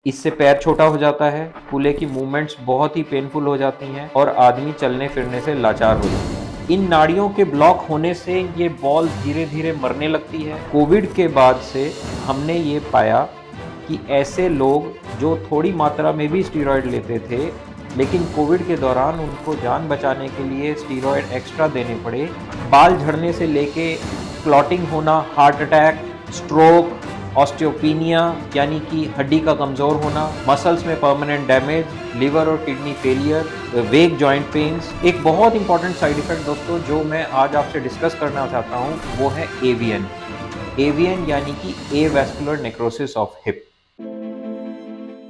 इससे पैर छोटा हो जाता है, कूल्हे की मूवमेंट्स बहुत ही पेनफुल हो जाती हैं और आदमी चलने फिरने से लाचार हो जाता है। इन नाड़ियों के ब्लॉक होने से ये बॉल धीरे धीरे मरने लगती है। कोविड के बाद से हमने ये पाया कि ऐसे लोग जो थोड़ी मात्रा में भी स्टीरॉयड लेते थे, लेकिन कोविड के दौरान उनको जान बचाने के लिए स्टीरॉयड एक्स्ट्रा देने पड़े। बाल झड़ने से लेके क्लॉटिंग होना, हार्ट अटैक, स्ट्रोक, ऑस्टियोपीनिया यानी कि हड्डी का कमज़ोर होना, मसल्स में परमानेंट डैमेज, लिवर और किडनी फेलियर, वेक जॉइंट पेन्स। एक बहुत इंपॉर्टेंट साइड इफेक्ट दोस्तों जो मैं आज आपसे डिस्कस करना चाहता हूँ वो है एवीएन। एवीएन यानी कि avascular necrosis of hip.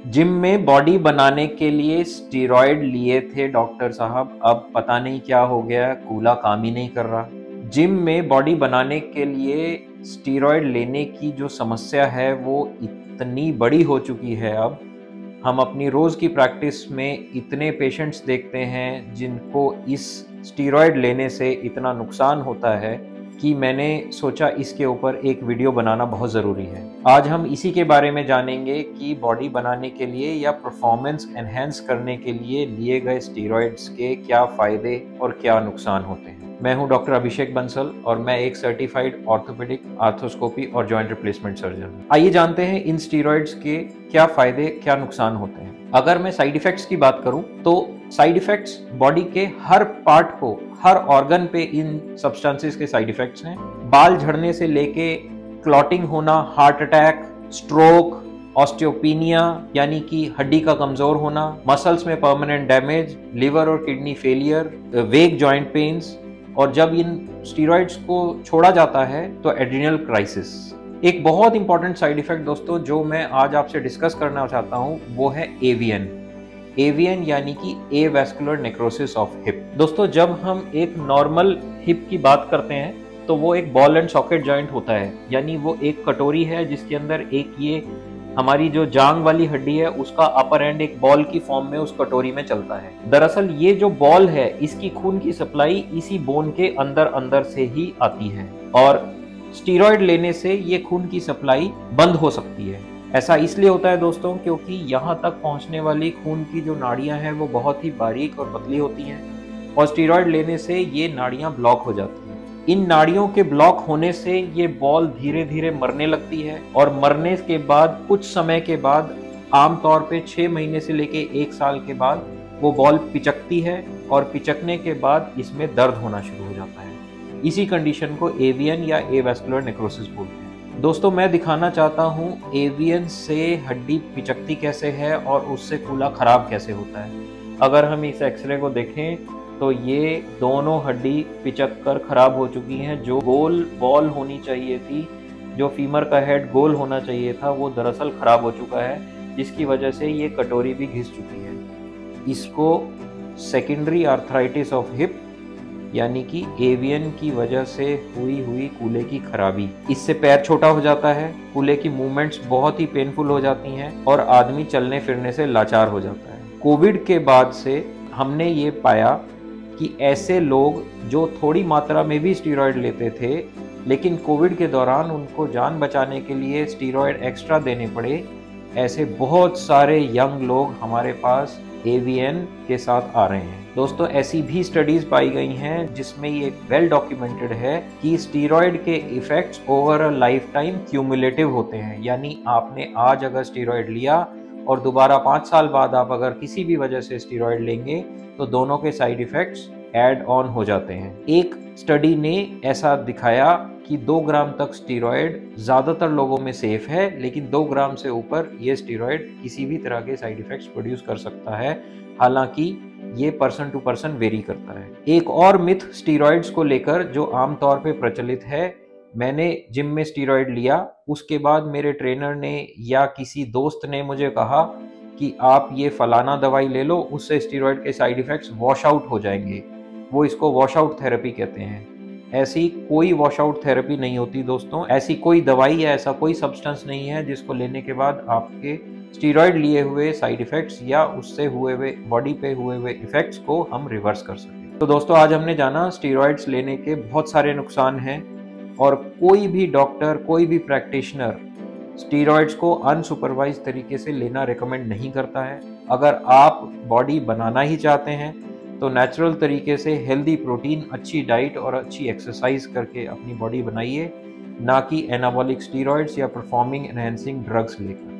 Gym में बॉडी बनाने के लिए स्टीरॉयड लिए थे डॉक्टर साहब, अब पता नहीं क्या हो गया, कूल्हा काम ही नहीं कर रहा। जिम में बॉडी बनाने के लिए स्टीरॉयड लेने की जो समस्या है वो इतनी बड़ी हो चुकी है। अब हम अपनी रोज़ की प्रैक्टिस में इतने पेशेंट्स देखते हैं जिनको इस स्टीरॉयड लेने से इतना नुकसान होता है कि मैंने सोचा इसके ऊपर एक वीडियो बनाना बहुत ज़रूरी है। आज हम इसी के बारे में जानेंगे कि बॉडी बनाने के लिए या परफॉर्मेंस एनहेंस करने के लिए लिए गए स्टीरॉयड्स के क्या फ़ायदे और क्या नुकसान होते हैं। मैं हूं डॉक्टर अभिषेक बंसल और मैं एक सर्टिफाइड ऑर्थोपेडिक, आर्थ्रोस्कोपी और जॉइंट रिप्लेसमेंट सर्जन हूं। आइए जानते हैं इन स्टीरॉयड्स के क्या फ़ायदे, क्या नुकसान होते हैं। अगर मैं साइड इफ़ेक्ट्स की बात करूं तो साइड इफ़ेक्ट्स बॉडी के हर पार्ट को, हर ऑर्गन पे इन सब्सटेंसेस के साइड इफ़ेक्ट्स हैं। बाल झड़ने से लेके क्लॉटिंग होना, हार्ट अटैक, स्ट्रोक, ऑस्टियोपीनिया यानी कि हड्डी का कमज़ोर होना, मसल्स में परमानेंट डैमेज, लिवर और किडनी फेलियर, वेक जॉइंट पेन्स, और जब इन स्टीरॉयड्स को छोड़ा जाता है तो एड्रिनल क्राइसिस। एक बहुत इंपॉर्टेंट साइड इफेक्ट दोस्तों जो मैं आज आपसे डिस्कस करना चाहता हूं वो है एवीएन। एवीएन यानी कि एवास्कुलर नेक्रोसिस ऑफ हिप। दोस्तों जब हम एक नॉर्मल हिप की बात करते हैं तो वो एक बॉल एंड सॉकेट जॉइंट होता है, यानी वो एक कटोरी है जिसके अंदर एक ये हमारी जो जांग वाली हड्डी है उसका अपर एंड एक बॉल की फॉर्म में उस कटोरी में चलता है। दरअसल ये जो बॉल है इसकी खून की सप्लाई इसी बोन के अंदर अंदर से ही आती है और स्टीरॉयड लेने से ये खून की सप्लाई बंद हो सकती है। ऐसा इसलिए होता है दोस्तों क्योंकि यहाँ तक पहुँचने वाली खून की जो नाड़ियाँ हैं वो बहुत ही बारीक और पतली होती हैं और स्टीरॉयड लेने से ये नाड़ियाँ ब्लॉक हो जाती हैं। इन नाड़ियों के ब्लॉक होने से ये बॉल धीरे धीरे मरने लगती है और मरने के बाद कुछ समय के बाद, आमतौर पे 6 महीने से लेके 1 साल के बाद, वो बॉल पिचकती है और पिचकने के बाद इसमें दर्द होना शुरू हो जाता है। इसी कंडीशन को एवीएन या एवास्कुलर नेक्रोसिस बोलते हैं। दोस्तों मैं दिखाना चाहता हूँ एवीएन से हड्डी पिचकती कैसे है और उससे कूल्हा खराब कैसे होता है। अगर हम इस एक्सरे को देखें तो ये दोनों हड्डी पिचक कर खराब हो चुकी हैं। जो गोल बॉल होनी चाहिए थी, जो फीमर का हेड गोल होना चाहिए था, वो दरअसल खराब हो चुका है, जिसकी वजह से ये कटोरी भी घिस चुकी है। इसको सेकेंडरी आर्थराइटिस ऑफ हिप यानी कि एवीएन की वजह से हुई कूल्हे की खराबी। इससे पैर छोटा हो जाता है, कूल्हे की मूवमेंट्स बहुत ही पेनफुल हो जाती हैं और आदमी चलने फिरने से लाचार हो जाता है। कोविड के बाद से हमने ये पाया कि ऐसे लोग जो थोड़ी मात्रा में भी स्टीरॉयड लेते थे, लेकिन कोविड के दौरान उनको जान बचाने के लिए स्टीरॉयड एक्स्ट्रा देने पड़े, ऐसे बहुत सारे यंग लोग हमारे पास एवीएन के साथ आ रहे हैं। दोस्तों ऐसी भी स्टडीज़ पाई गई हैं जिसमें ये वेल डॉक्यूमेंटेड है कि स्टीरॉयड के effects over a life time cumulative होते हैं। यानी आपने आज अगर स्टीरॉयड लिया और दोबारा 5 साल बाद आप अगर किसी भी वजह से स्टीरॉयड लेंगे तो दोनों के साइड इफ़ेक्ट्स ऐड ऑन हो जाते हैं। एक स्टडी ने ऐसा दिखाया कि 2 ग्राम तक स्टीरॉयड ज़्यादातर लोगों में सेफ है, लेकिन 2 ग्राम से ऊपर ये स्टीरॉयड किसी भी तरह के साइड इफ़ेक्ट्स प्रोड्यूस कर सकता है। हालांकि ये पर्सन टू पर्सन वेरी करता है। एक और मिथ स्टीरॉयड्स को लेकर जो आमतौर पे प्रचलित है, मैंने जिम में स्टीरॉयड लिया, उसके बाद मेरे ट्रेनर ने या किसी दोस्त ने मुझे कहा कि आप ये फलाना दवाई ले लो, उससे स्टीरॉयड के साइड इफ़ेक्ट्स वॉश आउट हो जाएंगे। वो इसको वॉश आउट थेरेपी कहते हैं। ऐसी कोई वॉश आउट थेरेपी नहीं होती दोस्तों। ऐसी कोई दवाई या ऐसा कोई सब्सटेंस नहीं है जिसको लेने के बाद आपके स्टीरॉयड लिए हुए साइड इफ़ेक्ट्स या उससे हुए हुए बॉडी पे हुए हुए इफ़ेक्ट्स को हम रिवर्स कर सकें। तो दोस्तों आज हमने जाना स्टीरॉयड्स लेने के बहुत सारे नुकसान हैं और कोई भी डॉक्टर, कोई भी प्रैक्टिशनर स्टीरॉयड्स को अनसुपरवाइज तरीके से लेना रिकमेंड नहीं करता है। अगर आप बॉडी बनाना ही चाहते हैं तो नेचुरल तरीके से हेल्दी प्रोटीन, अच्छी डाइट और अच्छी एक्सरसाइज करके अपनी बॉडी बनाइए, ना कि एनाबॉलिक स्टीरॉयड्स या परफॉर्मिंग एनहेंसिंग ड्रग्स लेकर।